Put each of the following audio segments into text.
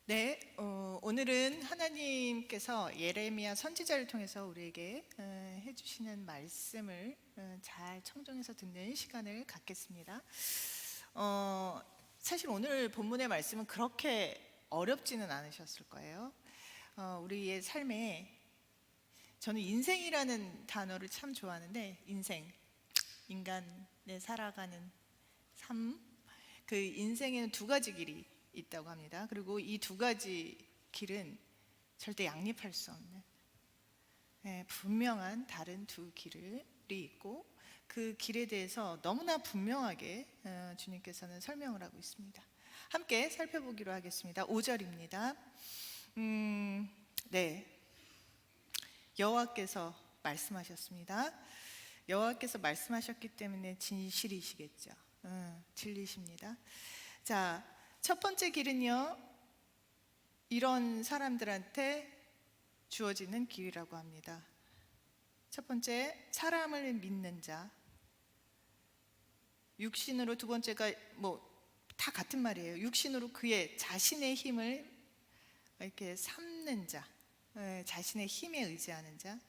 네, 오늘은 하나님께서 예레미야 선지자를 통해서 우리에게 해주시는 말씀을 잘 청정해서 듣는 시간을 갖겠습니다. 사실 오늘 본문의 말씀은 그렇게 어렵지는 않으셨을 거예요. 우리의 삶에 저는 인생이라는 단어를 참 좋아하는데, 인생, 인간의 살아가는 삶, 그 인생에는 두 가지 길이 있다고 합니다. 그리고 이 두 가지 길은 절대 양립할 수 없는 분명한 다른 두 길이 있고, 그 길에 대해서 너무나 분명하게 주님께서는 설명을 하고 있습니다. 함께 살펴보기로 하겠습니다. 5절입니다. 네, 여호와께서 말씀하셨습니다. 여호와께서 말씀하셨기 때문에 진실이시겠죠. 진리십니다. 자, 첫 번째 길은요, 이런 사람들한테 주어지는 길이라고 합니다. 첫 번째, 사람을 믿는 자. 육신으로, 두 번째가 다 같은 말이에요. 육신으로 그의 자신의 힘을 이렇게 삼는 자, 자신의 힘에 의지하는 자.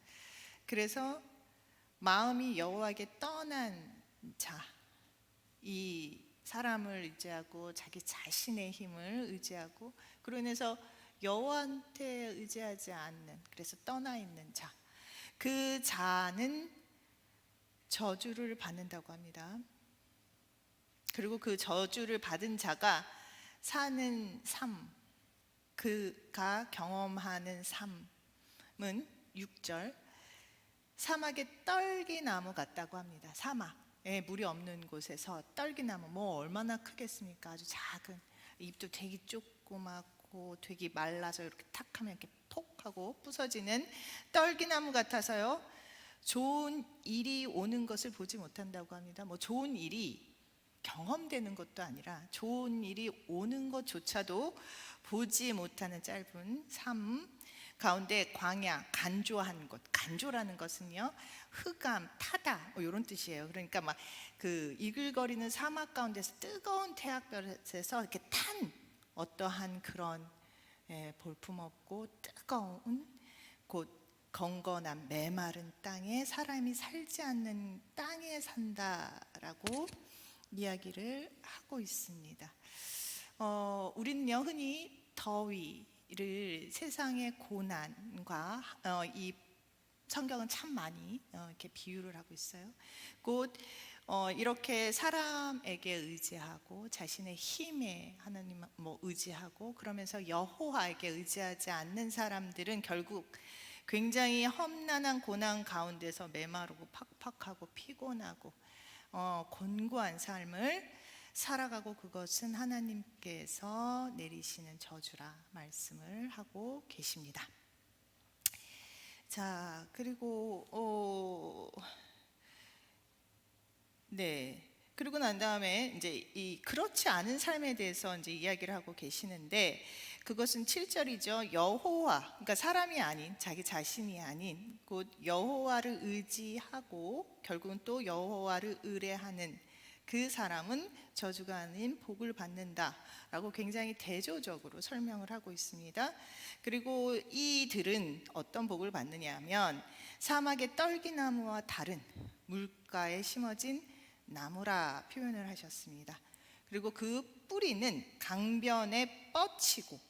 그래서 마음이 여호와에게 떠난 자, 이 사람을 의지하고 자기 자신의 힘을 의지하고, 그로 인해서 여호와한테 의지하지 않는, 그래서 떠나 있는 자, 그 자는 저주를 받는다고 합니다. 그리고 그 저주를 받은 자가 사는 삶, 그가 경험하는 삶은 6절, 사막의 떨기나무 같다고 합니다. 사막, 물이 없는 곳에서 떨기나무, 얼마나 크겠습니까? 아주 작은, 잎도 되게 조그맣고 되게 말라서 이렇게 탁 하면 이렇게 폭 하고 부서지는 떨기나무 같아서요, 좋은 일이 오는 것을 보지 못한다고 합니다. 좋은 일이 경험되는 것도 아니라 좋은 일이 오는 것조차도 보지 못하는 짧은 삶 가운데, 광야, 간조한 곳. 간조라는 것은요, 흑암, 타다, 이런 뜻이에요. 그러니까 막 그 이글거리는 사막 가운데서 뜨거운 태양볕에서 이렇게 탄 어떠한 그런 볼품없고 뜨거운 곳, 건건한 메마른 땅에, 사람이 살지 않는 땅에 산다라고 이야기를 하고 있습니다. 우리는요, 흔히 더위를 세상의 고난과 이 성경은 참 많이 이렇게 비유를 하고 있어요. 곧 이렇게 사람에게 의지하고 자신의 힘에 하나님 의지하고, 그러면서 여호와에게 의지하지 않는 사람들은 결국 굉장히 험난한 고난 가운데서 메마르고 팍팍하고 피곤하고 곤고한 삶을 살아가고, 그것은 하나님께서 내리시는 저주라 말씀을 하고 계십니다. 자, 그리고 그리고 난 다음에 이제 이 그렇지 않은 삶에 대해서 이제 이야기를 하고 계시는데, 그것은 7절이죠. 여호와, 그러니까 사람이 아닌, 자기 자신이 아닌 곧 여호와를 의지하고 결국은 또 여호와를 의뢰하는 그 사람은 저주가 아닌 복을 받는다라고 굉장히 대조적으로 설명을 하고 있습니다. 그리고 이들은 어떤 복을 받느냐 하면, 사막의 떨기나무와 다른 물가에 심어진 나무라 표현을 하셨습니다. 그리고 그 뿌리는 강변에 뻗치고,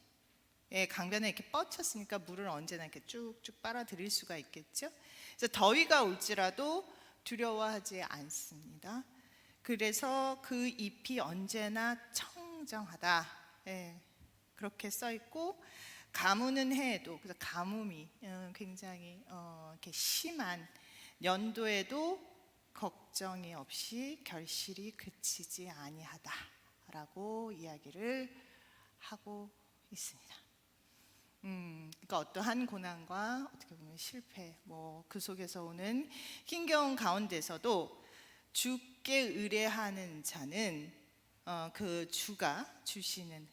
강변에 이렇게 뻗쳤으니까 물을 언제나 이렇게 쭉쭉 빨아들일 수가 있겠죠. 그래서 더위가 올지라도 두려워하지 않습니다. 그래서 그 잎이 언제나 청정하다, 그렇게 써 있고, 가무는 해에도, 그래서 가뭄이 굉장히 이렇게 심한 연도에도 걱정이 없이 결실이 그치지 아니하다라고 이야기를 하고 있습니다. 그러니까 어떠한 고난과 어떻게 보면 실패, 그 속에서 오는 힘겨운 가운데서도 주께 의뢰하는 자는 그 주가 주시는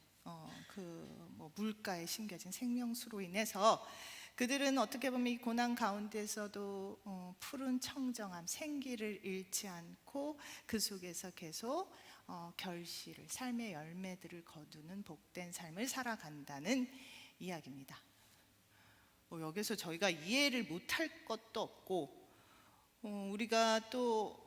물가에 심겨진 생명수로 인해서 그들은 어떻게 보면 이 고난 가운데서도 푸른 청정함, 생기를 잃지 않고 그 속에서 계속 결실을, 삶의 열매들을 거두는 복된 삶을 살아간다는 이야기입니다. 여기서 저희가 이해를 못할 것도 없고 우리가 또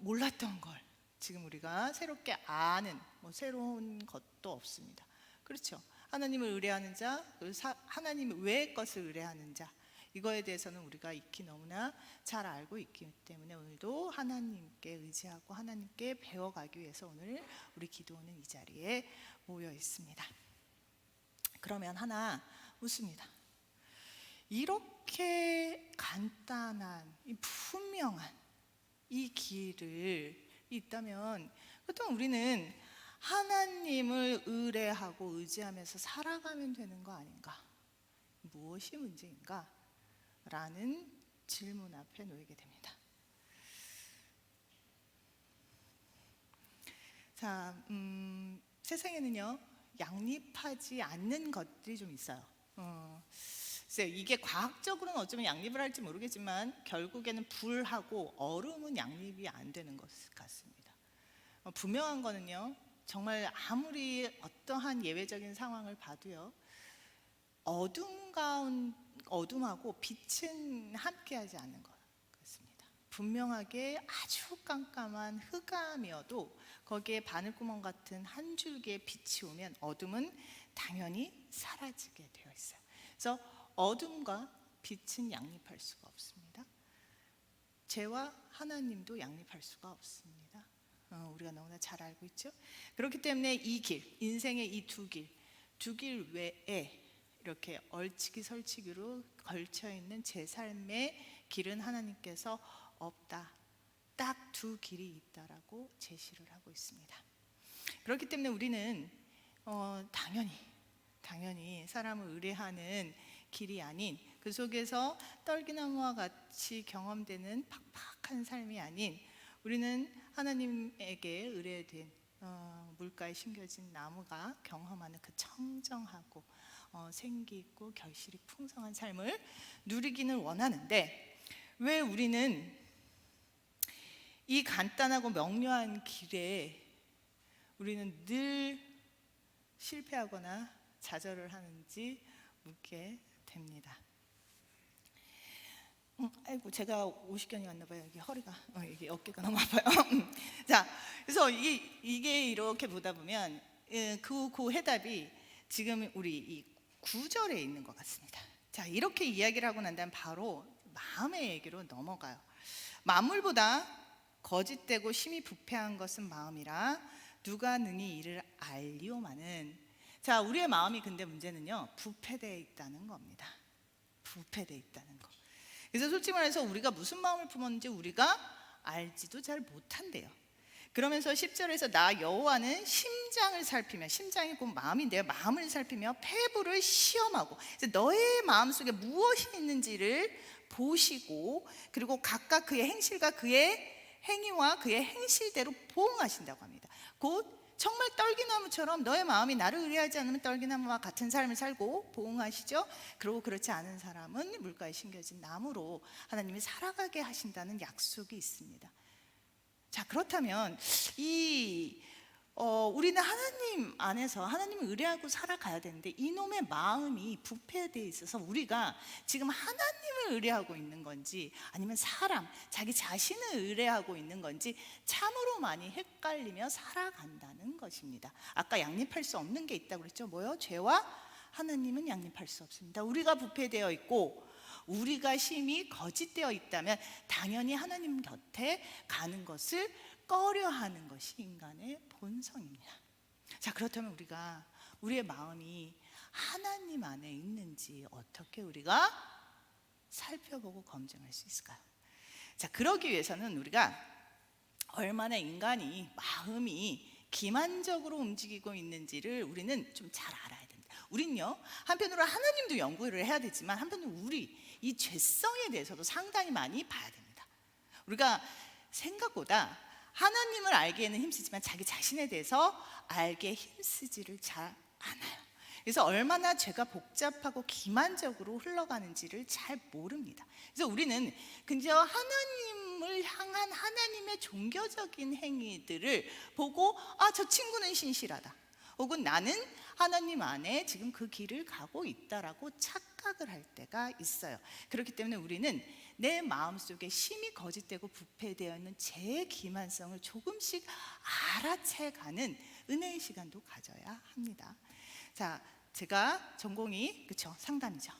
몰랐던 걸 지금 우리가 새롭게 아는 새로운 것도 없습니다. 그렇죠? 하나님을 의뢰하는 자, 하나님 외의 것을 의뢰하는 자, 이거에 대해서는 우리가 익히 너무나 잘 알고 있기 때문에 오늘도 하나님께 의지하고 하나님께 배워가기 위해서 오늘 우리 기도원은 이 자리에 모여 있습니다. 그러면 하나 묻습니다. 이렇게 간단한, 분명한 이 길을 있다면 그렇다면 우리는 하나님을 의뢰하고 의지하면서 살아가면 되는 거 아닌가? 무엇이 문제인가? 라는 질문 앞에 놓이게 됩니다. 자, 세상에는요 양립하지 않는 것들이 좀 있어요. 이게 과학적으로는 어쩌면 양립을 할지 모르겠지만 결국에는 불하고 얼음은 양립이 안 되는 것 같습니다. 분명한 거는요, 정말 아무리 어떠한 예외적인 상황을 봐도요, 어둠하고 빛은 함께하지 않는 것 같습니다. 분명하게 아주 깜깜한 흑암이어도 거기에 바늘구멍 같은 한 줄기의 빛이 오면 어둠은 당연히 사라지게 되어 있어요. 그래서 어둠과 빛은 양립할 수가 없습니다. 죄와 하나님도 양립할 수가 없습니다. 우리가 너무나 잘 알고 있죠. 그렇기 때문에 이 길, 인생의 이 두 길 외에 이렇게 얼치기 설치기로 걸쳐있는 제 삶의 길은 하나님께서 없다, 딱 두 길이 있다라고 제시를 하고 있습니다. 그렇기 때문에 우리는 당연히 사람을 의뢰하는 길이 아닌, 그 속에서 떨기나무와 같이 경험되는 팍팍한 삶이 아닌, 우리는 하나님에게 의뢰된 물가에 심겨진 나무가 경험하는 그 청정하고 생기 있고 결실이 풍성한 삶을 누리기는 원하는데, 왜 우리는 이 간단하고 명료한 길에 우리는 늘 실패하거나 좌절을 하는지 묻게 됩니다. 아이고, 제가 50견이 왔나 봐요. 여기 허리가, 이게 어깨가 너무 아파요. 자, 그래서 이게 이렇게 보다 보면 그 해답이 지금 우리 이 9절에 있는 것 같습니다. 자, 이렇게 이야기를 하고 난 다음 바로 마음의 얘기로 넘어가요. 만물보다 거짓되고 심히 부패한 것은 마음이라 누가 능히 이를 알리오마는. 자, 우리의 마음이 근데 문제는요, 부패되어 있다는 겁니다. 부패되어 있다는 거. 그래서 솔직히 말해서 우리가 무슨 마음을 품었는지 우리가 알지도 잘 못한대요. 그러면서 10절에서 나 여호와는 심장을 살피며, 심장이 곧 마음인데요, 마음을 살피며 폐부를 시험하고, 너의 마음속에 무엇이 있는지를 보시고, 그리고 각각 그의 행실과 그의 행위와 그의 행실대로 보응하신다고 합니다. 곧 정말 떨기나무처럼 너의 마음이 나를 의뢰하지 않으면 떨기나무와 같은 삶을 살고 보응하시죠. 그리고 그렇지 않은 사람은 물가에 심겨진 나무로 하나님이 살아가게 하신다는 약속이 있습니다. 자, 그렇다면 우리는 하나님 안에서 하나님을 의뢰하고 살아가야 되는데, 이놈의 마음이 부패되어 있어서 우리가 지금 하나님을 의뢰하고 있는 건지 아니면 사람, 자기 자신을 의뢰하고 있는 건지 참으로 많이 헷갈리며 살아간다는 것입니다. 아까 양립할 수 없는 게 있다고 그랬죠. 뭐요? 죄와 하나님은 양립할 수 없습니다. 우리가 부패되어 있고 우리가 심히 거짓되어 있다면 당연히 하나님 곁에 가는 것을 꺼려하는 것이 인간의 본성입니다. 자, 그렇다면 우리의 마음이 하나님 안에 있는지 어떻게 우리가 살펴보고 검증할 수 있을까요? 자, 그러기 위해서는 우리가 얼마나 인간이 마음이 기만적으로 움직이고 있는지를 우리는 좀 잘 알아야 됩니다. 우린요, 한편으로 하나님도 연구를 해야 되지만 한편으로 우리 이 죄성에 대해서도 상당히 많이 봐야 됩니다. 우리가 생각보다 하나님을 알기에는 힘쓰지만 자기 자신에 대해서 알게 힘쓰지를 잘 않아요. 그래서 얼마나 죄가 복잡하고 기만적으로 흘러가는지를 잘 모릅니다. 그래서 우리는 그저 하나님을 향한 하나님의 종교적인 행위들을 보고 저 친구는 신실하다, 혹은 나는 하나님 안에 지금 그 길을 가고 있다라고 착각을 할 때가 있어요. 그렇기 때문에 우리는 내 마음속에 심히 거짓되고 부패되어 있는 제 기만성을 조금씩 알아채가는 은혜의 시간도 가져야 합니다. 자, 제가 전공이 상담이죠.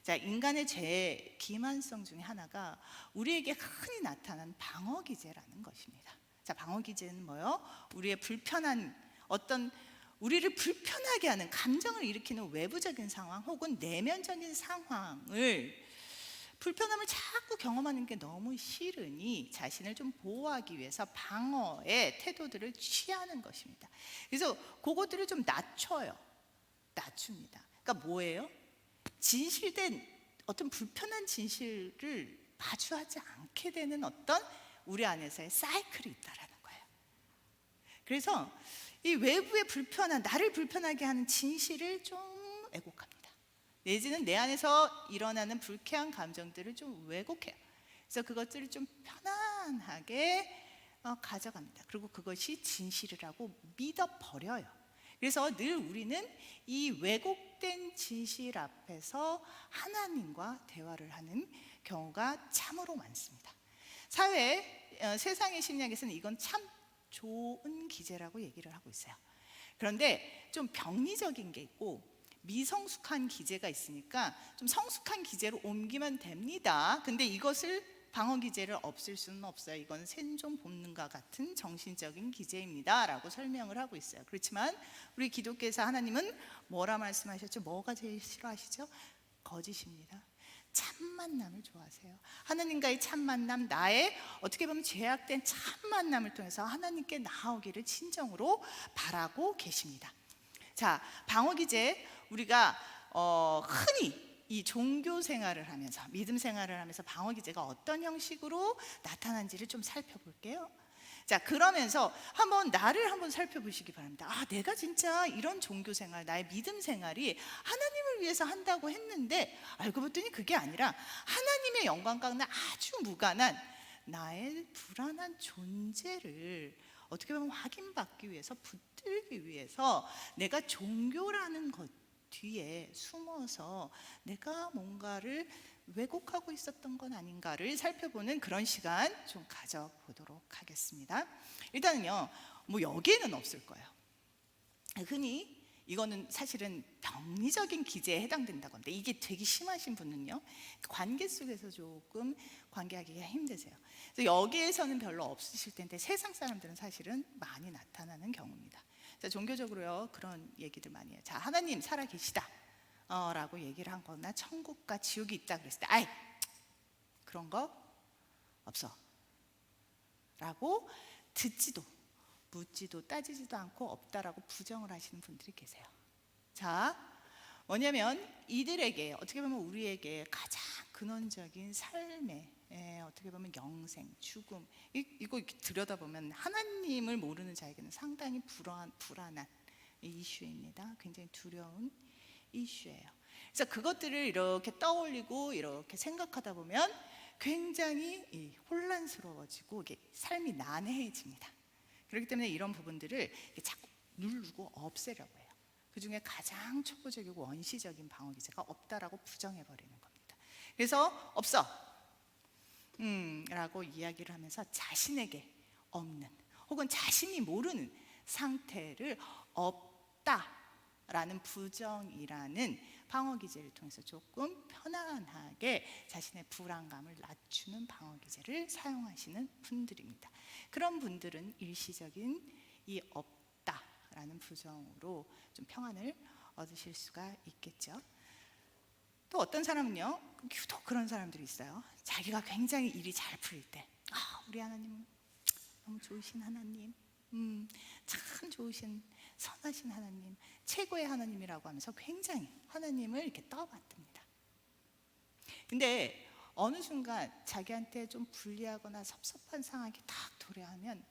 자, 인간의 제 기만성 중에 하나가 우리에게 흔히 나타난 방어 기제라는 것입니다. 자, 방어 기제는 뭐요? 우리의 불편한 어떤 우리를 불편하게 하는 감정을 일으키는 외부적인 상황 혹은 내면적인 상황을 불편함을 자꾸 경험하는 게 너무 싫으니 자신을 좀 보호하기 위해서 방어의 태도들을 취하는 것입니다. 그래서 그것들을 좀 낮춥니다. 그러니까 뭐예요? 진실된 어떤 불편한 진실을 마주하지 않게 되는 어떤 우리 안에서의 사이클이 있다라는 거예요. 그래서 이 외부의 불편한, 나를 불편하게 하는 진실을 좀 왜곡합니다. 내지는 내 안에서 일어나는 불쾌한 감정들을 좀 왜곡해요. 그래서 그것들을 좀 편안하게 가져갑니다. 그리고 그것이 진실이라고 믿어버려요. 그래서 늘 우리는 이 왜곡된 진실 앞에서 하나님과 대화를 하는 경우가 참으로 많습니다. 세상의 심리학에서는 이건 참 좋은 기제라고 얘기를 하고 있어요. 그런데 좀 병리적인 게 있고 미성숙한 기제가 있으니까 좀 성숙한 기제로 옮기면 됩니다. 근데 이것을 방어 기제를 없앨 수는 없어요. 이건 생존 본능과 같은 정신적인 기제입니다 라고 설명을 하고 있어요. 그렇지만 우리 기독교에서 하나님은 뭐라 말씀하셨죠? 뭐가 제일 싫어하시죠? 거짓입니다. 참 만남을 좋아하세요. 하나님과의 참 만남, 나의 어떻게 보면 죄악된 참 만남을 통해서 하나님께 나아오기를 진정으로 바라고 계십니다. 자, 방어 기제, 우리가 흔히 이 종교 생활을 하면서, 믿음 생활을 하면서 방어 기제가 어떤 형식으로 나타난지를 좀 살펴볼게요. 자, 그러면서 나를 한번 살펴보시기 바랍니다. 내가 진짜 이런 종교 생활, 나의 믿음 생활이 하나님을 위해서 한다고 했는데 알고 봤더니 그게 아니라 하나님의 영광과는 아주 무관한 나의 불안한 존재를 어떻게 보면 확인받기 위해서, 붙들기 위해서 내가 종교라는 것 뒤에 숨어서 내가 뭔가를 왜곡하고 있었던 건 아닌가를 살펴보는 그런 시간 좀 가져보도록 하겠습니다. 일단은요, 여기에는 없을 거예요. 흔히 이거는 사실은 병리적인 기제에 해당된다고 합니다. 이게 되게 심하신 분은요, 관계 속에서 조금 관계하기가 힘드세요. 그래서 여기에서는 별로 없으실 텐데 세상 사람들은 사실은 많이 나타나는 경우입니다. 자, 종교적으로요 그런 얘기들 많이 해요. 자, 하나님 살아계시다 라고 얘기를 한 거나 천국과 지옥이 있다 그랬을 때 아이 그런 거 없어 라고 듣지도 묻지도 따지지도 않고 없다라고 부정을 하시는 분들이 계세요. 자, 뭐냐면 이들에게 어떻게 보면 우리에게 가장 근원적인 삶의 어떻게 보면 영생, 죽음, 이거 이렇게 들여다보면 하나님을 모르는 자에게는 상당히 불안한 이슈입니다. 굉장히 두려운 이슈예요. 그래서 그것들을 이렇게 떠올리고 이렇게 생각하다 보면 굉장히 혼란스러워지고 이게 삶이 난해해집니다. 그렇기 때문에 이런 부분들을 자꾸 누르고 없애려고 해요. 그 중에 가장 초보적이고 원시적인 방어 기제가 없다라고 부정해버리는 겁니다. 그래서 없어 라고 이야기를 하면서 자신에게 없는 혹은 자신이 모르는 상태를 없다라는 부정이라는 방어 기제를 통해서 조금 편안하게 자신의 불안감을 낮추는 방어 기제를 사용하시는 분들입니다. 그런 분들은 일시적인 이 없다라는 부정으로 좀 평안을 얻으실 수가 있겠죠. 또 어떤 사람은요, 유독 그런 사람들이 있어요. 자기가 굉장히 일이 잘 풀릴 때 우리 하나님 너무 좋으신 하나님, 참 좋으신 선하신 하나님, 최고의 하나님이라고 하면서 굉장히 하나님을 이렇게 떠받듭니다. 근데 어느 순간 자기한테 좀 불리하거나 섭섭한 상황이 딱 도래하면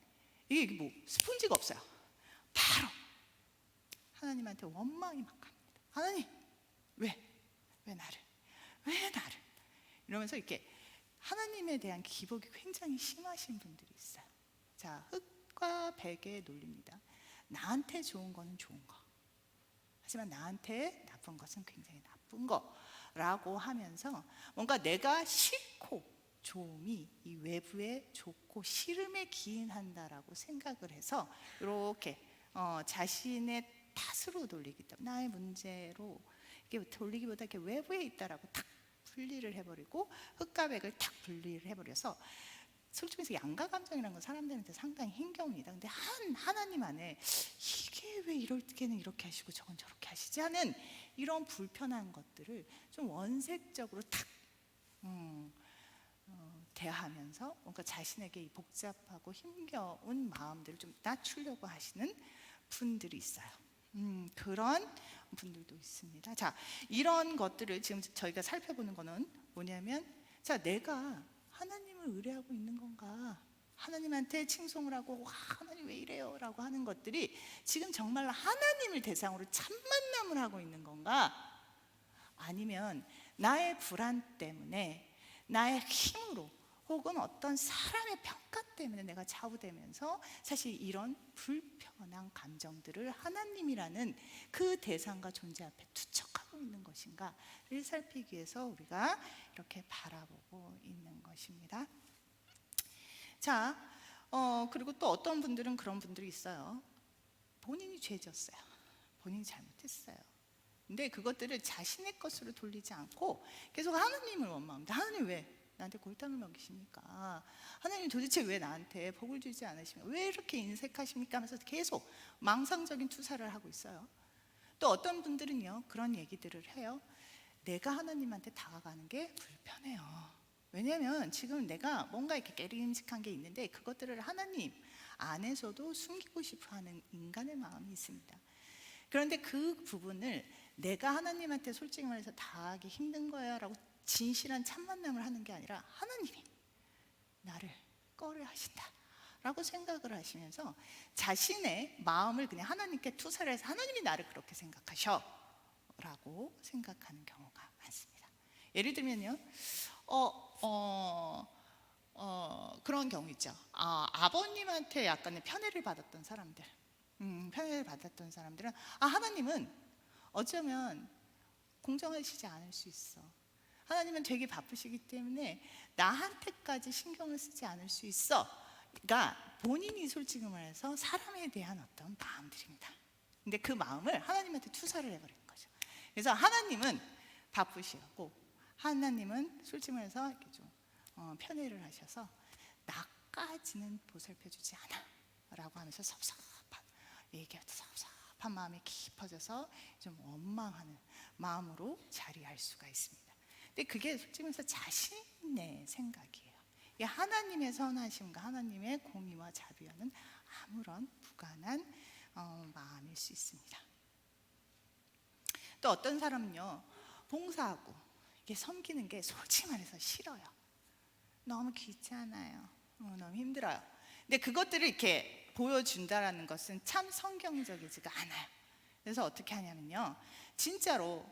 이게 스폰지가 없어요. 바로 하나님한테 원망이 막 갑니다. 하나님 왜 나를 이러면서 이렇게 하나님에 대한 기복이 굉장히 심하신 분들이 있어요. 자, 흙과 백의 논리입니다. 나한테 좋은 거는 좋은 거, 하지만 나한테 나쁜 것은 굉장히 나쁜 거라고 하면서 뭔가 내가 싫고 좋음이 이 외부에 좋고 싫음에 기인한다라고 생각을 해서 이렇게 자신의 탓으로 돌리기 때문에 나의 문제로 이렇게 돌리기보다 이렇게 외부에 있다라고 탁 분리를 해버리고 흙과 백을 탁 분리를 해버려서 솔직히 해서 양가 감정이라는 건 사람들한테 상당히 힘겨웁니다. 근데 하나님 안에 이게 왜 이럴 때는 이렇게 하시고 저건 저렇게 하시지 하는 이런 불편한 것들을 좀 원색적으로 탁 대하면서 뭔가 자신에게 이 복잡하고 힘겨운 마음들을 좀 낮추려고 하시는 분들이 있어요. 그런 분들도 있습니다. 자, 이런 것들을 지금 저희가 살펴보는 거는 뭐냐면, 자, 내가 하나님을 의뢰하고 있는 건가? 하나님한테 칭송을 하고 하나님 왜 이래요? 라고 하는 것들이 지금 정말 하나님을 대상으로 참 만남을 하고 있는 건가? 아니면 나의 불안 때문에, 나의 힘으로, 혹은 어떤 사람의 평가 때문에 내가 좌우되면서 사실 이런 불편한 감정들을 하나님이라는 그 대상과 존재 앞에 투척하고 있는 것인가를 살피기 위해서 우리가 이렇게 바라보고 있는 것입니다. 자, 그리고 또 어떤 분들은 그런 분들이 있어요. 본인이 죄졌어요. 본인이 잘못했어요. 근데 그것들을 자신의 것으로 돌리지 않고 계속 하나님을 원망합니다. 하나님 왜 나한테 골탕을 먹이십니까? 하나님 도대체 왜 나한테 복을 주지 않으십니까? 왜 이렇게 인색하십니까? 하면서 계속 망상적인 투사를 하고 있어요. 또 어떤 분들은요, 그런 얘기들을 해요. 내가 하나님한테 다가가는 게 불편해요. 왜냐면 지금 내가 뭔가 이렇게 깨림직한 게 있는데 그것들을 하나님 안에서도 숨기고 싶어 하는 인간의 마음이 있습니다. 그런데 그 부분을 내가 하나님한테 솔직히 말해서 다하기 힘든 거야 라고 진실한 참 만남을 하는 게 아니라 하나님이 나를 꺼려 하신다 라고 생각을 하시면서 자신의 마음을 그냥 하나님께 투사를 해서 하나님이 나를 그렇게 생각하셔 라고 생각하는 경우가 많습니다. 예를 들면요, 그런 경우 있죠. 아버님한테 약간의 편애를 받았던 사람들, 편애를 받았던 사람들은 하나님은 어쩌면 공정하시지 않을 수 있어. 하나님은 되게 바쁘시기 때문에 나한테까지 신경을 쓰지 않을 수 있어. 그러니까 본인이 솔직히 말해서 사람에 대한 어떤 마음들입니다. 근데 그 마음을 하나님한테 투사를 해버리는 거죠. 그래서 하나님은 바쁘시고 하나님은 솔직히 말해서 이렇게 좀 편애를 하셔서 나까지는 보살펴주지 않아 라고 하면서 섭섭한 마음이 깊어져서 좀 원망하는 마음으로 자리할 수가 있습니다. 근데 그게 솔직히 말해서 자신의 생각이에요. 하나님의 선하심과 하나님의 공의와 자비와는 아무런 무관한 마음일 수 있습니다. 또 어떤 사람은요, 봉사하고 이게 섬기는 게 솔직히 말해서 싫어요. 너무 귀찮아요. 너무 힘들어요. 근데 그것들을 이렇게 보여준다라는 것은 참 성경적이지가 않아요. 그래서 어떻게 하냐면요, 진짜로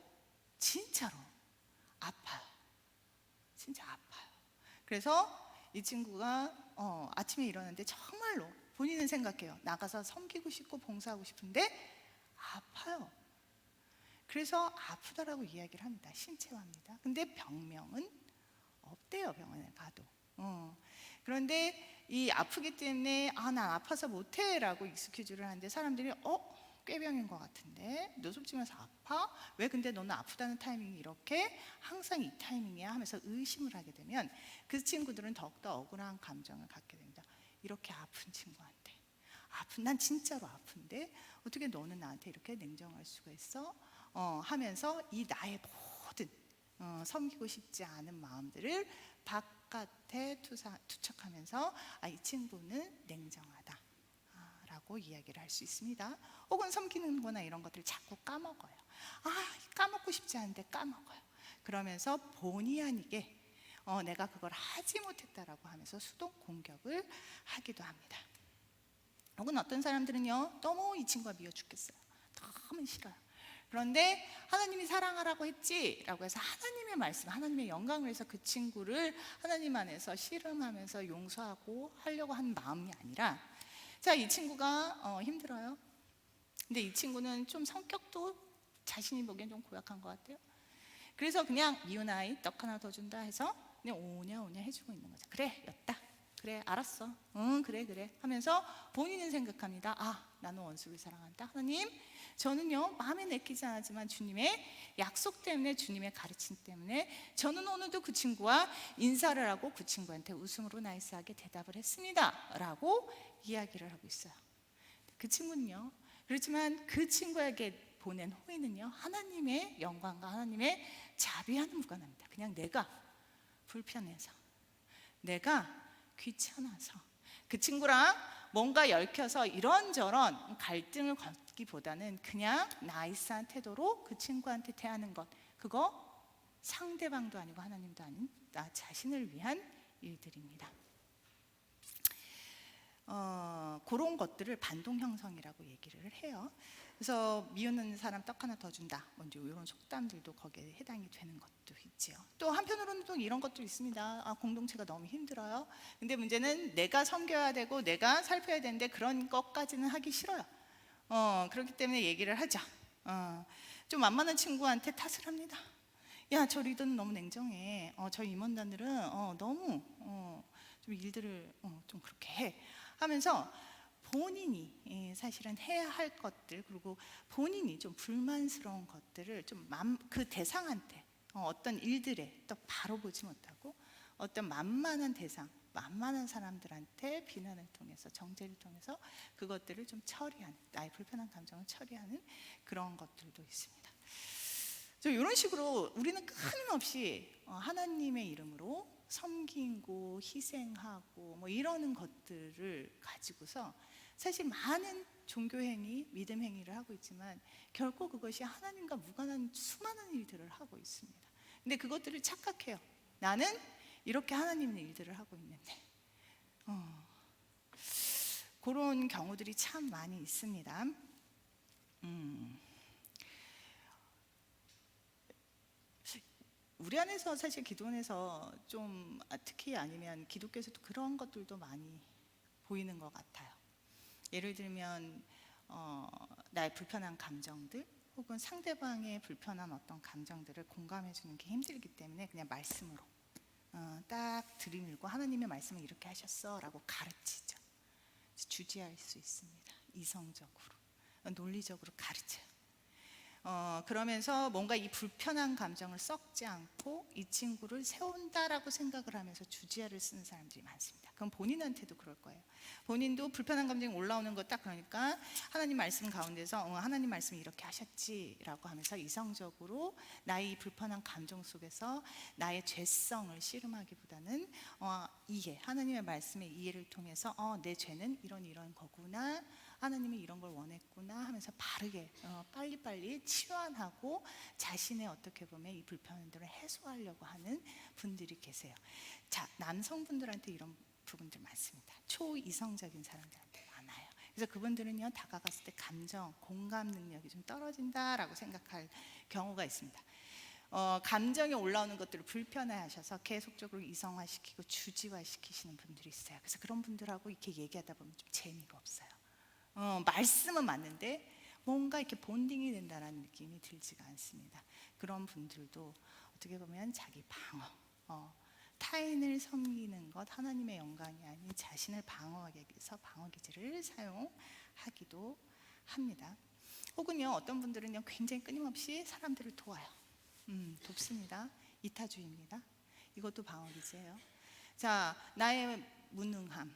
아파요. 진짜 아파요. 그래서 이 친구가 아침에 일어났는데 정말로 본인은 생각해요. 나가서 섬기고 싶고 봉사하고 싶은데 아파요. 그래서 아프다라고 이야기를 합니다. 신체화입니다. 근데 병명은 없대요. 병원에 가도. 그런데 이 아프기 때문에 난 아파서 못해 라고 익스큐즈를 하는데 사람들이 꾀병인 것 같은데 너 솔직히 말해서 아파? 왜 근데 너는 아프다는 타이밍이 이렇게 항상 이 타이밍이야? 하면서 의심을 하게 되면 그 친구들은 더욱더 억울한 감정을 갖게 됩니다. 이렇게 아픈 친구한테 난 진짜로 아픈데 어떻게 너는 나한테 이렇게 냉정할 수가 있어? 하면서 이 나의 모든 섬기고 싶지 않은 마음들을 바깥에 투척하면서 이 친구는 냉정하다 라고 이야기를 할 수 있습니다. 혹은 섬기는 거나 이런 것들을 자꾸 까먹어요. 까먹고 싶지 않은데 까먹어요. 그러면서 본의 아니게 내가 그걸 하지 못했다라고 하면서 수동 공격을 하기도 합니다. 혹은 어떤 사람들은요, 너무 이 친구가 미워 죽겠어요. 너무 싫어요. 그런데 하나님이 사랑하라고 했지라고 해서 하나님의 말씀, 하나님의 영광을 위해서 그 친구를 하나님 안에서 씨름하면서 용서하고 하려고 한 마음이 아니라, 자, 이 친구가 힘들어요. 근데 이 친구는 좀 성격도 자신이 보기엔 좀 고약한 것 같아요. 그래서 그냥 미운 아이 떡 하나 더 준다 해서 그냥 오냐 오냐 해주고 있는 거죠. 그래, 였다. 그래, 알았어. 응, 그래 하면서 본인은 생각합니다. 아, 나는 원수를 사랑한다. 하나님, 저는요 마음에 내키지 않았지만 주님의 약속 때문에, 주님의 가르침 때문에 저는 오늘도 그 친구와 인사를 하고 그 친구한테 웃음으로 나이스하게 대답을 했습니다 라고 이야기를 하고 있어요. 그 친구는요, 그렇지만 그 친구에게 보낸 호의는요, 하나님의 영광과 하나님의 자비와는 무관합니다. 그냥 내가 불편해서, 내가 귀찮아서, 그 친구랑 뭔가 얽혀서 이런저런 갈등을 겪기보다는 그냥 나이스한 태도로 그 친구한테 대하는 것, 그거 상대방도 아니고 하나님도 아닌 나 자신을 위한 일들입니다. 그런 것들을 반동 형성이라고 얘기를 해요. 그래서 미우는 사람 떡 하나 더 준다, 먼저 이런 속담들도 거기에 해당이 되는 것도 있지요. 또 한편으로는 또 이런 것도 있습니다. 아, 공동체가 너무 힘들어요. 근데 문제는 내가 섬겨야 되고 내가 살펴야 되는데 그런 것까지는 하기 싫어요. 그렇기 때문에 얘기를 하자. 좀 만만한 친구한테 탓을 합니다. 야, 저 리더는 너무 냉정해. 저 임원단들은 너무 좀 일들을 좀 그렇게 해 하면서 본인이 사실은 해야 할 것들, 그리고 본인이 좀 불만스러운 것들을 좀 그 대상한테 어떤 일들에 또 바로 보지 못하고 어떤 만만한 대상, 만만한 사람들한테 비난을 통해서, 정죄를 통해서 그것들을 좀 처리하는, 나의 불편한 감정을 처리하는 그런 것들도 있습니다. 이런 식으로 우리는 끊임없이 하나님의 이름으로 섬기고 희생하고 뭐 이러는 것들을 가지고서 사실 많은 종교 행위, 믿음 행위를 하고 있지만 결코 그것이 하나님과 무관한 수많은 일들을 하고 있습니다. 근데 그것들을 착각해요. 나는 이렇게 하나님 일들을 하고 있는데. 그런 경우들이 참 많이 있습니다. 우리 안에서 사실 기도원에서 좀 특히 아니면 기독교에서도 그런 것들도 많이 보이는 것 같아요. 예를 들면 나의 불편한 감정들, 혹은 상대방의 불편한 어떤 감정들을 공감해 주는 게 힘들기 때문에 그냥 말씀으로 딱 들이밀고 하나님의 말씀을 이렇게 하셨어 라고 가르치죠. 주지할 수 있습니다. 이성적으로, 논리적으로 가르쳐요. 그러면서 뭔가 이 불편한 감정을 썩지 않고 이 친구를 세운다라고 생각을 하면서 주지하를 쓰는 사람들이 많습니다. 그럼 본인한테도 그럴 거예요. 본인도 불편한 감정이 올라오는 거 딱 그러니까 하나님 말씀 가운데서 하나님 말씀이 이렇게 하셨지라고 하면서 이성적으로 나의 불편한 감정 속에서 나의 죄성을 씨름하기보다는 이해, 하나님의 말씀의 이해를 통해서 내 죄는 이런 거구나, 하나님이 이런 걸 원했구나 하면서 바르게 빨리빨리 치환하고 자신의 어떻게 보면 이 불편함들을 해소하려고 하는 분들이 계세요. 자, 남성분들한테 이런 부분들 많습니다. 초이성적인 사람들한테 많아요. 그래서 그분들은요, 다가갔을 때 감정, 공감 능력이 좀 떨어진다라고 생각할 경우가 있습니다. 감정이 올라오는 것들을 불편해하셔서 계속적으로 이성화시키고 주지화시키시는 분들이 있어요. 그래서 그런 분들하고 이렇게 얘기하다 보면 좀 재미가 없어요. 말씀은 맞는데 뭔가 이렇게 본딩이 된다는 느낌이 들지가 않습니다. 그런 분들도 어떻게 보면 자기 방어, 타인을 섬기는 것, 하나님의 영광이 아닌 자신을 방어하기 위해서 방어기제를 사용하기도 합니다. 혹은요, 어떤 분들은요, 굉장히 끊임없이 사람들을 도와요. 돕습니다. 이타주의입니다. 이것도 방어기제예요. 자, 나의 무능함,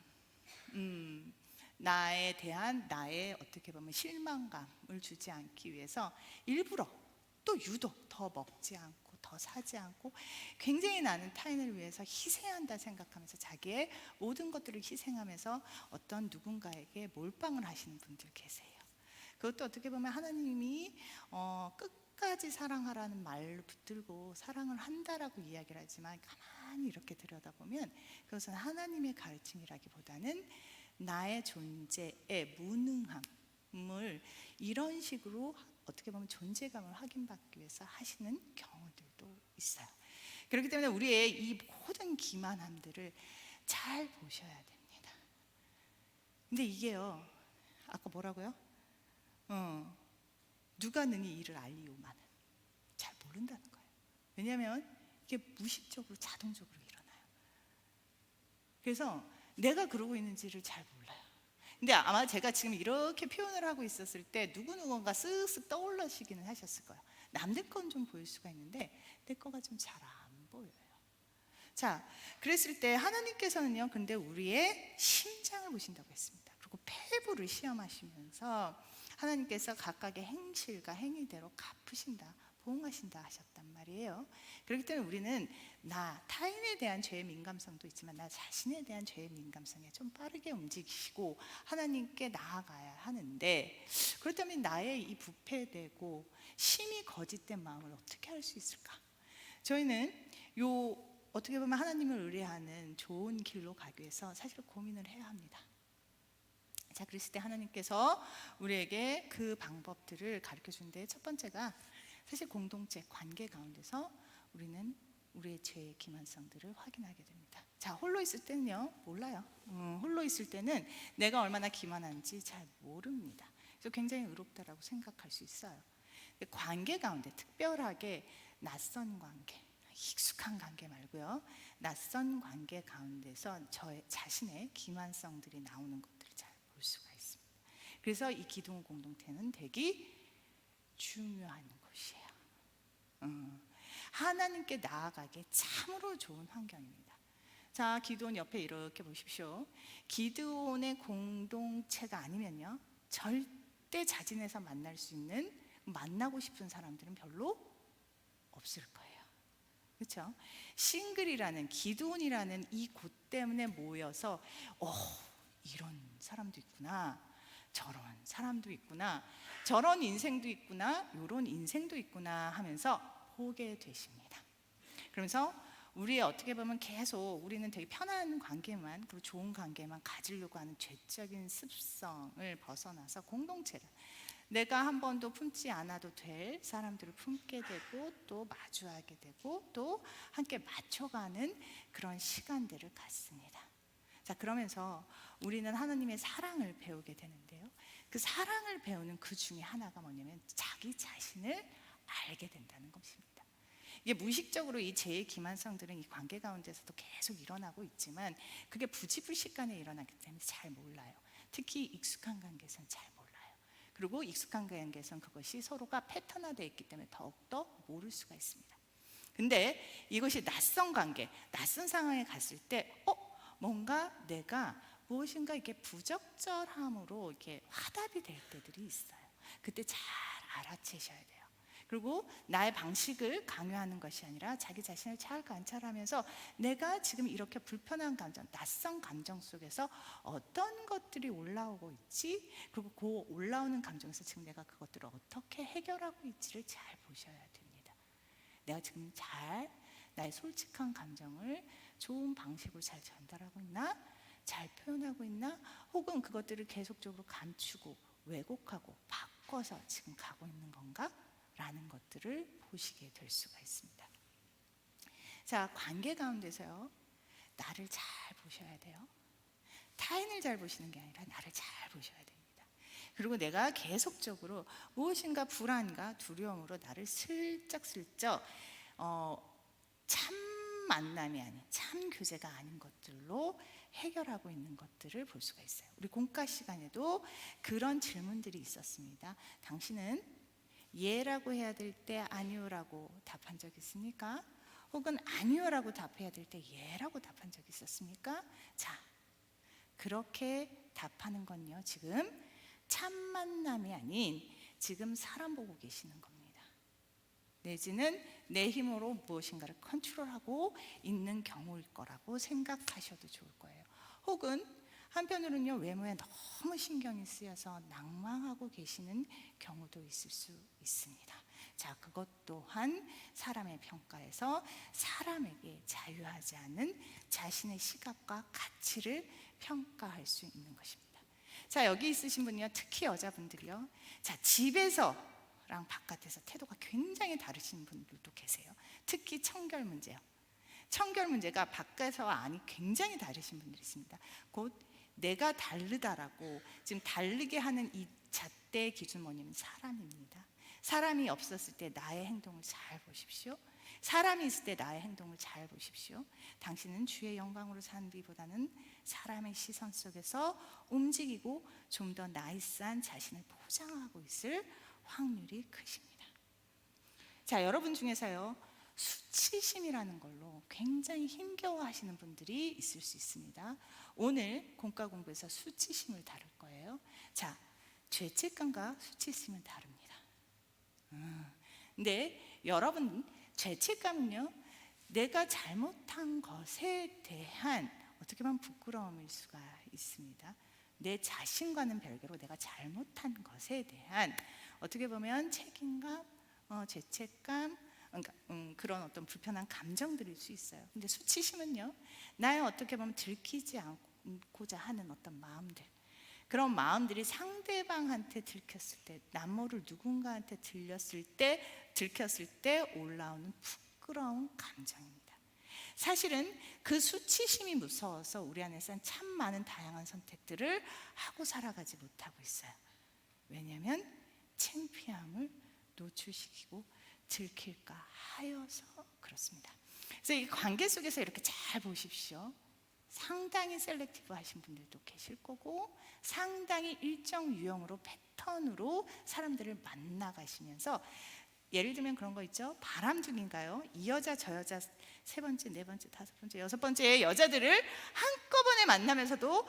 나에 대한 나의 어떻게 보면 실망감을 주지 않기 위해서 일부러 또 유독 더 먹지 않고 더 사지 않고 굉장히 나는 타인을 위해서 희생한다 생각하면서 자기의 모든 것들을 희생하면서 어떤 누군가에게 몰빵을 하시는 분들 계세요. 그것도 어떻게 보면 하나님이 끝까지 사랑하라는 말을 붙들고 사랑을 한다라고 이야기를 하지만 가만히 이렇게 들여다보면 그것은 하나님의 가르침이라기보다는 나의 존재의 무능함을 이런 식으로 어떻게 보면 존재감을 확인받기 위해서 하시는 경우들도 있어요. 그렇기 때문에 우리의 이 모든 기만함들을 잘 보셔야 됩니다. 근데 이게요, 아까 뭐라고요? 누가 능히 이를 알리오마는 잘 모른다는 거예요. 왜냐하면 이게 무의식적으로 자동적으로 일어나요. 그래서 내가 그러고 있는지를 잘 몰라요. 근데 아마 제가 지금 이렇게 표현을 하고 있었을 때 누군가 쓱쓱 떠올라시기는 하셨을 거예요. 남들 건 좀 보일 수가 있는데 내 거가 좀 잘 안 보여요. 자, 그랬을 때 하나님께서는요, 근데 우리의 심장을 보신다고 했습니다. 그리고 폐부를 시험하시면서 하나님께서 각각의 행실과 행위대로 갚으신다, 보응하신다 하셨단 말이에요. 그렇기 때문에 우리는 타인에 대한 죄의 민감성도 있지만 나 자신에 대한 죄의 민감성에 좀 빠르게 움직이시고 하나님께 나아가야 하는데, 그렇다면 나의 이 부패되고 심히 거짓된 마음을 어떻게 할 수 있을까? 저희는 어떻게 보면 하나님을 의뢰하는 좋은 길로 가기 위해서 사실 고민을 해야 합니다. 자, 그랬을 때 하나님께서 우리에게 그 방법들을 가르쳐 주는데, 첫 번째가 사실 공동체 관계 가운데서 우리는 우리의 죄의 기만성들을 확인하게 됩니다. 자, 홀로 있을 때는요, 몰라요. 홀로 있을 때는 내가 얼마나 기만한지 잘 모릅니다. 그래서 굉장히 의롭다라고 생각할 수 있어요. 관계 가운데, 특별하게 낯선 관계, 익숙한 관계 말고요, 낯선 관계 가운데서 저의 자신의 기만성들이 나오는 것들을 잘 볼 수가 있습니다. 그래서 이 기도원 공동체는 되게 중요한 곳이에요. 하나님께 나아가기에 참으로 좋은 환경입니다. 자, 기도원 옆에 이렇게 보십시오. 기도원의 공동체가 아니면요, 절대 자진해서 만나고 싶은 사람들은 별로 없을 거예요. 그렇죠? 싱글이라는, 기도원이라는 이 곳 때문에 모여서 이런 사람도 있구나, 저런 사람도 있구나, 저런 인생도 있구나, 이런 인생도 있구나 하면서 보게 되십니다. 그러면서 우리의 어떻게 보면 계속 우리는 되게 편한 관계만, 그리고 좋은 관계만 가지려고 하는 죄적인 습성을 벗어나서 공동체를, 내가 한 번도 품지 않아도 될 사람들을 품게 되고 또 마주하게 되고 또 함께 맞춰가는 그런 시간들을 갖습니다. 자, 그러면서 우리는 하나님의 사랑을 배우게 되는데요, 그 사랑을 배우는 그 중에 하나가 뭐냐면 자기 자신을 알게 된다는 것입니다. 이게 무의식적으로 이 죄의 기만성들은 이 관계 가운데서도 계속 일어나고 있지만 그게 부지불식간에 일어나기 때문에 잘 몰라요. 특히 익숙한 관계에서는 잘 몰라요. 그리고 익숙한 관계에서는 그것이 서로가 패턴화되어 있기 때문에 더욱더 모를 수가 있습니다. 근데 이것이 낯선 관계, 낯선 상황에 갔을 때 뭔가 내가 무엇인가 이렇게 부적절함으로 이렇게 화답이 될 때들이 있어요. 그때 잘 알아채셔야 돼요. 그리고 나의 방식을 강요하는 것이 아니라 자기 자신을 잘 관찰하면서 내가 지금 이렇게 불편한 감정, 낯선 감정 속에서 어떤 것들이 올라오고 있지, 그리고 그 올라오는 감정에서 지금 내가 그것들을 어떻게 해결하고 있지를 잘 보셔야 됩니다. 내가 지금 잘 나의 솔직한 감정을 좋은 방식으로 잘 전달하고 있나? 잘 표현하고 있나? 혹은 그것들을 계속적으로 감추고 왜곡하고 바꿔서 지금 가고 있는 건가? 라는 것들을 보시게 될 수가 있습니다. 자, 관계 가운데서요, 나를 잘 보셔야 돼요. 타인을 잘 보시는 게 아니라 나를 잘 보셔야 됩니다. 그리고 내가 계속적으로 무엇인가 불안과 두려움으로 나를 슬쩍슬쩍 참 만남이 아닌, 참 교제가 아닌 것들로 해결하고 있는 것들을 볼 수가 있어요. 우리 공과 시간에도 그런 질문들이 있었습니다. 당신은 예라고 해야 될 때 아니요라고 답한 적 있습니까? 혹은 아니요라고 답해야 될 때 예라고 답한 적 있었습니까? 자, 그렇게 답하는 건요, 지금 참 만남이 아닌 지금 사람 보고 계시는 겁니다. 내지는 내 힘으로 무엇인가를 컨트롤하고 있는 경우일 거라고 생각하셔도 좋을 거예요. 혹은 한편으로는요, 외모에 너무 신경이 쓰여서 낭망하고 계시는 경우도 있을 수 있습니다. 자, 그것 또한 사람의 평가에서 사람에게 자유하지 않은 자신의 시각과 가치를 평가할 수 있는 것입니다. 자, 여기 있으신 분이요, 특히 여자분들이요, 자, 집에서 저랑 바깥에서 태도가 굉장히 다르신 분들도 계세요. 특히 청결 문제요. 청결 문제가 밖에서와 안이 굉장히 다르신 분들이 있습니다. 곧 내가 다르다라고 지금 다르게 하는 이 잣대의 기준 뭐냐면 사람입니다. 사람이 없었을 때 나의 행동을 잘 보십시오. 사람이 있을 때 나의 행동을 잘 보십시오. 당신은 주의 영광으로 사는 뒤보다는 사람의 시선 속에서 움직이고 좀 더 나이스한 자신을 포장하고 있을 확률이 크십니다. 자, 여러분 중에서요, 수치심이라는 걸로 굉장히 힘겨워하시는 분들이 있을 수 있습니다. 오늘 공과 공부에서 수치심을 다룰 거예요. 자, 죄책감과 수치심은 다릅니다. 근데 여러분, 죄책감은요, 내가 잘못한 것에 대한 어떻게 보면 부끄러움일 수가 있습니다. 내 자신과는 별개로 내가 잘못한 것에 대한 어떻게 보면 책임감, 죄책감, 그러니까 그런 어떤 불편한 감정들일 수 있어요. 근데 수치심은요, 나의 어떻게 보면 들키지 않고자 하는 어떤 마음들, 그런 마음들이 상대방한테 들켰을 때, 남모를 누군가한테 들켰을 때 올라오는 부끄러운 감정입니다. 사실은 그 수치심이 무서워서 우리 안에서는 참 많은 다양한 선택들을 하고 살아가지 못하고 있어요. 왜냐하면 창피함을 노출시키고 들킬까 하여서 그렇습니다. 그래서 이 관계 속에서 이렇게 잘 보십시오. 상당히 셀렉티브 하신 분들도 계실 거고, 상당히 일정 유형으로 패턴으로 사람들을 만나가시면서, 예를 들면 그런 거 있죠. 바람둥인가요? 이 여자 저 여자 세 번째, 네 번째, 다섯 번째, 여섯 번째 여자들을 한꺼번에 만나면서도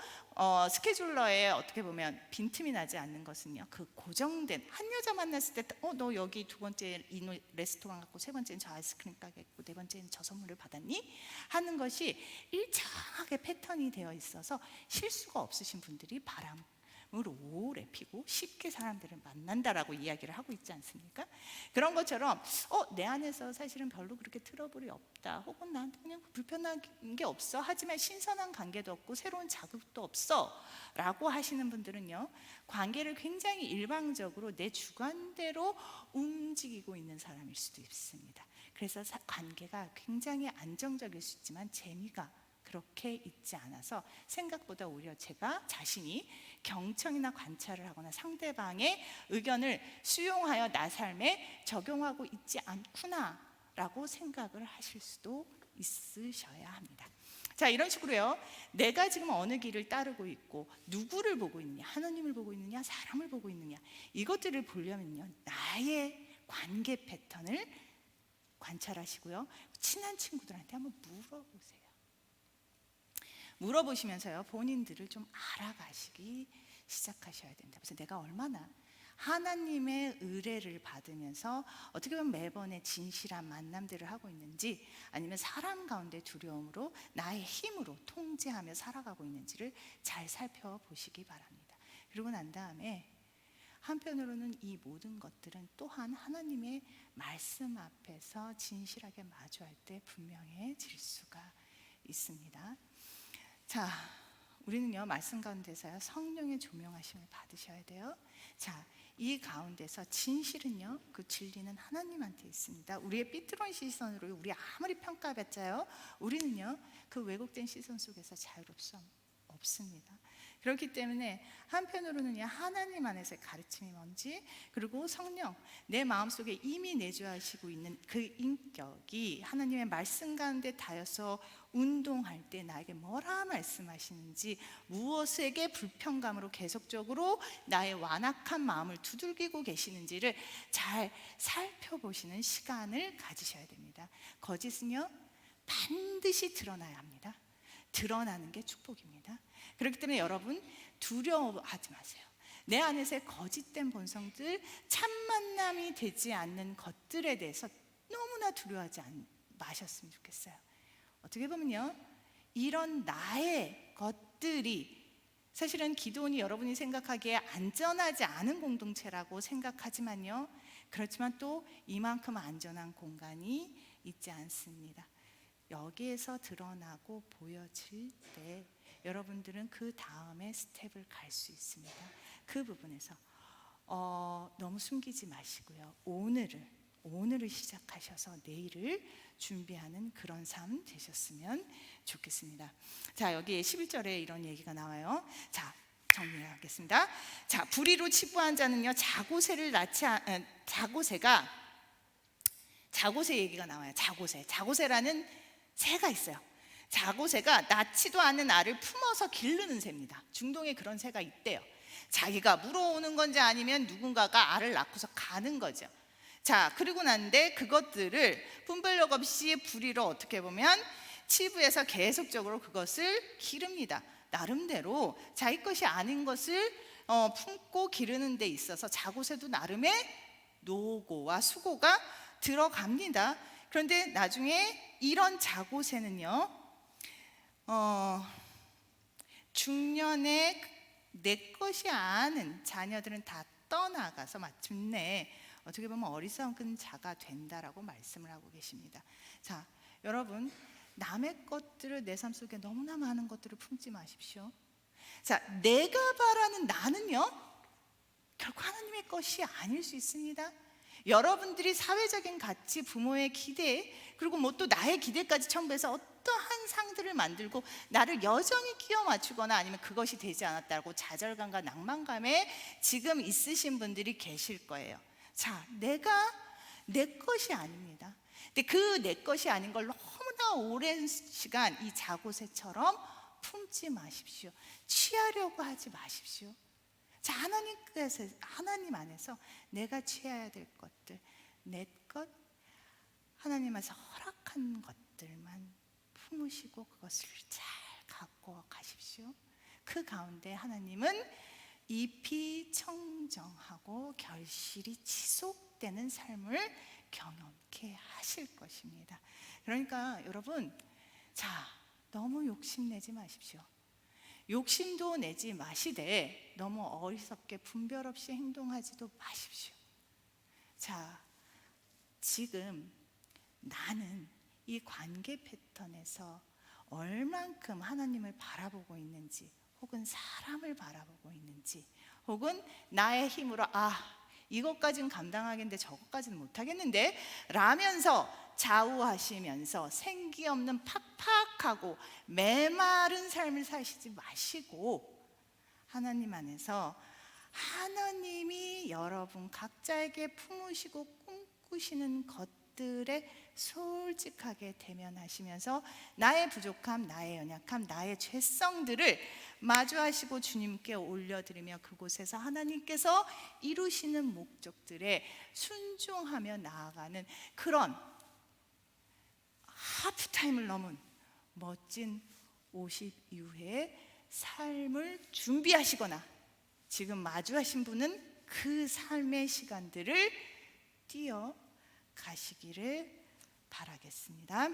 스케줄러에 어떻게 보면 빈틈이 나지 않는 것은요, 그 고정된 한 여자 만났을 때 너 여기 두 번째 이 레스토랑 갔고, 세 번째는 저 아이스크림 가게 갔고, 네 번째는 저 선물을 받았니? 하는 것이 일정하게 패턴이 되어 있어서 실수가 없으신 분들이 바람을 오래 피고 쉽게 사람들을 만난다라고 이야기를 하고 있지 않습니까? 그런 것처럼 내 안에서 사실은 별로 그렇게 트러블이 없다, 혹은 나한테 그냥 불편한 게 없어, 하지만 신선한 관계도 없고 새로운 자극도 없어 라고 하시는 분들은요, 관계를 굉장히 일방적으로 내 주관대로 움직이고 있는 사람일 수도 있습니다. 그래서 관계가 굉장히 안정적일 수 있지만 재미가 그렇게 있지 않아서 생각보다 오히려 제가 자신이 경청이나 관찰을 하거나 상대방의 의견을 수용하여 나 삶에 적용하고 있지 않구나 라고 생각을 하실 수도 있으셔야 합니다. 자, 이런 식으로요, 내가 지금 어느 길을 따르고 있고 누구를 보고 있느냐, 하나님을 보고 있느냐, 사람을 보고 있느냐, 이것들을 보려면요, 나의 관계 패턴을 관찰하시고요, 친한 친구들한테 한번 물어보세요. 물어보시면서요, 본인들을 좀 알아가시기 시작하셔야 됩니다. 그래서 내가 얼마나 하나님의 의뢰를 받으면서 어떻게 보면 매번의 진실한 만남들을 하고 있는지, 아니면 사람 가운데 두려움으로 나의 힘으로 통제하며 살아가고 있는지를 잘 살펴보시기 바랍니다. 그리고 난 다음에 한편으로는 이 모든 것들은 또한 하나님의 말씀 앞에서 진실하게 마주할 때 분명해질 수가 있습니다. 자, 우리는요, 말씀 가운데서요, 성령의 조명하심을 받으셔야 돼요. 자, 이 가운데서 진실은요, 그 진리는 하나님한테 있습니다. 우리의 삐뚤어진 시선으로 우리 아무리 평가받자요, 우리는요, 그 왜곡된 시선 속에서 자유롭 수 없습니다. 그렇기 때문에 한편으로는 하나님 안에서의 가르침이 뭔지, 그리고 성령, 내 마음속에 이미 내주하시고 있는 그 인격이 하나님의 말씀 가운데 닿여서 운동할 때 나에게 뭐라 말씀하시는지, 무엇에게 불평감으로 계속적으로 나의 완악한 마음을 두들기고 계시는지를 잘 살펴보시는 시간을 가지셔야 됩니다. 거짓은요, 반드시 드러나야 합니다. 드러나는 게 축복입니다. 그렇기 때문에 여러분, 두려워하지 마세요. 내 안에서의 거짓된 본성들, 참 만남이 되지 않는 것들에 대해서 너무나 두려워하지 마셨으면 좋겠어요. 어떻게 보면요, 이런 나의 것들이 사실은 기도원이 여러분이 생각하기에 안전하지 않은 공동체라고 생각하지만요, 그렇지만 또 이만큼 안전한 공간이 있지 않습니다. 여기에서 드러나고 보여질 때 여러분들은 그 다음에 스텝을 갈 수 있습니다. 그 부분에서 너무 숨기지 마시고요. 오늘을 시작하셔서 내일을 준비하는 그런 삶 되셨으면 좋겠습니다. 자, 여기 11절에 이런 얘기가 나와요. 자, 정리하겠습니다. 자, 불의로 치부한 자는요, 자고새 얘기가 나와요. 자고새라는 새가 있어요. 자고새가 낳지도 않은 알을 품어서 기르는 새입니다. 중동에 그런 새가 있대요. 자기가 물어오는 건지 아니면 누군가가 알을 낳고서 가는 거죠. 자, 그리고 난데 그것들을 분별력 없이 불의로 어떻게 보면 치부해서 계속적으로 그것을 기릅니다. 나름대로 자기 것이 아닌 것을 품고 기르는 데 있어서 자고새도 나름의 노고와 수고가 들어갑니다. 그런데 나중에 이런 자고새는요, 중년에 내 것이 아는 자녀들은 다 떠나가서 마침내 어떻게 보면 어리석은 자가 된다라고 말씀을 하고 계십니다. 자, 여러분, 남의 것들을 내 삶 속에 너무나 많은 것들을 품지 마십시오. 자, 내가 바라는 나는요, 결코 하나님의 것이 아닐 수 있습니다. 여러분들이 사회적인 가치, 부모의 기대, 그리고 뭐 또 나의 기대까지 첨부해서 어떠한 상들을 만들고 나를 여전히 끼워 맞추거나 아니면 그것이 되지 않았다고 좌절감과 낭만감에 지금 있으신 분들이 계실 거예요. 자, 내가 내 것이 아닙니다. 근데 그 내 것이 아닌 걸 너무나 오랜 시간 이 자고새처럼 품지 마십시오. 취하려고 하지 마십시오. 자, 하나님 안에서 내가 취해야 될 것들, 내 것, 하나님께서 허락한 것들만 품으시고 그것을 잘 갖고 가십시오. 그 가운데 하나님은 잎이 청정하고 결실이 지속되는 삶을 경험케 하실 것입니다. 그러니까 여러분, 자, 너무 욕심내지 마십시오. 욕심도 내지 마시되 너무 어리석게 분별 없이 행동하지도 마십시오. 자, 지금 나는 이 관계 패턴에서 얼만큼 하나님을 바라보고 있는지, 혹은 사람을 바라보고 있는지, 혹은 나의 힘으로 이것까지는 감당하겠는데 저것까지는 못하겠는데 라면서 좌우하시면서 생기 없는 팍팍하고 메마른 삶을 사시지 마시고 하나님 안에서 하나님이 여러분 각자에게 품으시고 꿈꾸시는 것들에 솔직하게 대면하시면서 나의 부족함, 나의 연약함, 나의 죄성들을 마주하시고 주님께 올려드리며 그곳에서 하나님께서 이루시는 목적들에 순종하며 나아가는 그런 하프타임을 넘은 멋진 50이후의 삶을 준비하시거나 지금 마주하신 분은 그 삶의 시간들을 뛰어가시기를 바라겠습니다.